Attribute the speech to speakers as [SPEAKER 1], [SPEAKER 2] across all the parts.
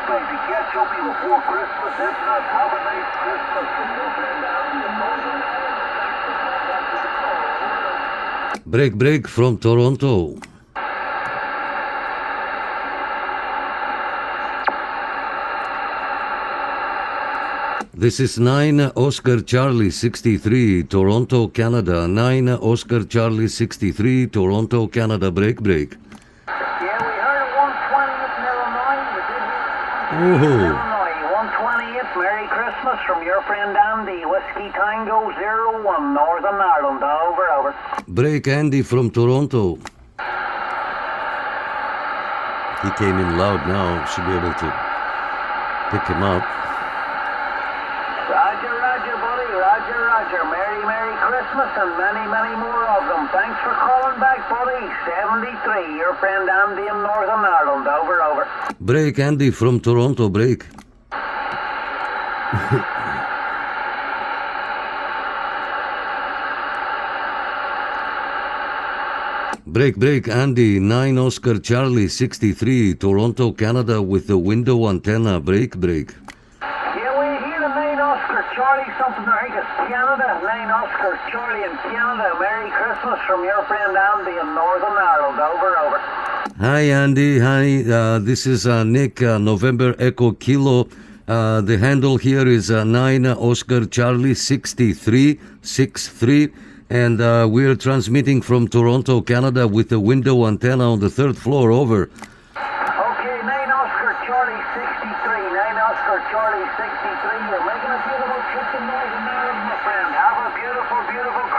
[SPEAKER 1] baby. Catch up before Christmas. If not, have a nice Christmas.
[SPEAKER 2] Break from Toronto. This is 9 Oscar Charlie 63, Toronto, Canada. 9 Oscar Charlie 63, Toronto, Canada. Break.
[SPEAKER 1] Yeah, we heard it 120th in Illinois.
[SPEAKER 2] Oh.
[SPEAKER 1] Illinois, 120th. Merry Christmas from your friend Andy. Whiskey Tango 01, Northern Ireland. Over.
[SPEAKER 2] Break Andy from Toronto. He came in loud now. Should be able to pick him up.
[SPEAKER 1] Roger, buddy. Roger. Merry Christmas and many more of them. Thanks for calling back, buddy. 73, your friend Andy in Northern Ireland. Over.
[SPEAKER 2] Break Andy from Toronto. Break. Break Andy. 9 Oscar Charlie 63, Toronto, Canada with the window antenna. Break.
[SPEAKER 1] Yeah, we hear the 9 Oscar Charlie something. I think it's Canada. 9 Oscar Charlie in Canada. Merry Christmas from your friend Andy in Northern Ireland. Over.
[SPEAKER 2] Hi Andy. Hi. This is Nick. November Echo Kilo. The handle here is 9 Oscar Charlie 63. And we're transmitting from Toronto, Canada with a window antenna on the 3rd floor. Over.
[SPEAKER 1] Okay, 9 Oscar Charlie 63. 9 Oscar Charlie 63. You're making a beautiful trip to Northern Ireland, my friend. Have a beautiful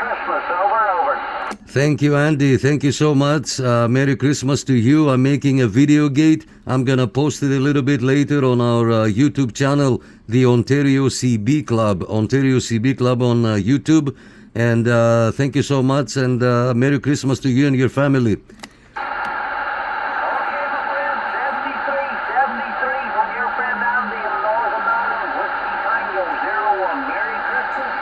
[SPEAKER 1] Christmas. Over.
[SPEAKER 2] Thank you, Andy. Thank you so much. Merry Christmas to you. I'm making a video gate. I'm going to post it a little bit later on our YouTube channel, the Ontario CB Club. Ontario CB Club on YouTube. And thank you so much, and Merry Christmas to you and your family.
[SPEAKER 1] Okay, my friend, 73 from your friend Andy in Northern Ireland, Whiskey Tango 01. Merry Christmas.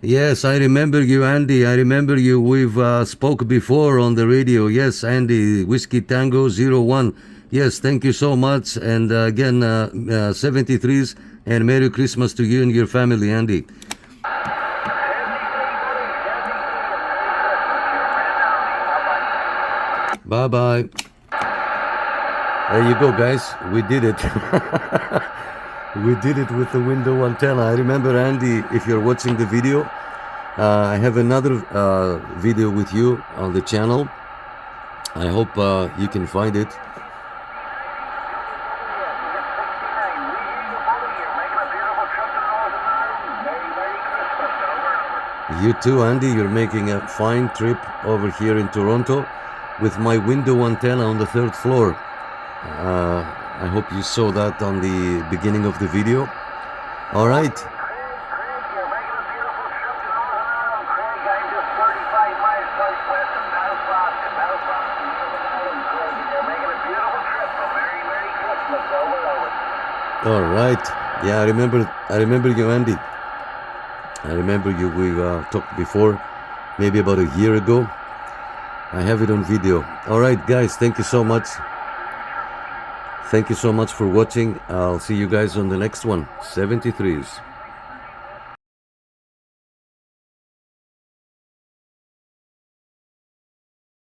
[SPEAKER 2] Yes, I remember you, Andy. I remember you. We've spoke before on the radio. Yes, Andy, Whiskey Tango 01. Yes, thank you so much. And again, 73s, and Merry Christmas to you and your family, Andy. Bye. There you go, guys. We did it. We did it with the window antenna. I remember, Andy, if you're watching the video, I have another video with you on the channel. I hope you can find it. You too, Andy. You're making a fine trip over here in Toronto with my window antenna on the 3rd floor. I hope you saw that on the beginning of the video. All right.
[SPEAKER 1] Craig, you're making a beautiful trip to Northern Ireland. Craig, I'm just 35 miles southwest of Belfast, Northern Ireland. Craig, you're making a beautiful trip. So Merry Christmas. Over.
[SPEAKER 2] All right. Yeah, I remember you, Andy. I remember you. We talked before, maybe about a year ago. I have it on video. All right, guys, thank you so much. Thank you so much for watching. I'll see you guys on the next one. 73s.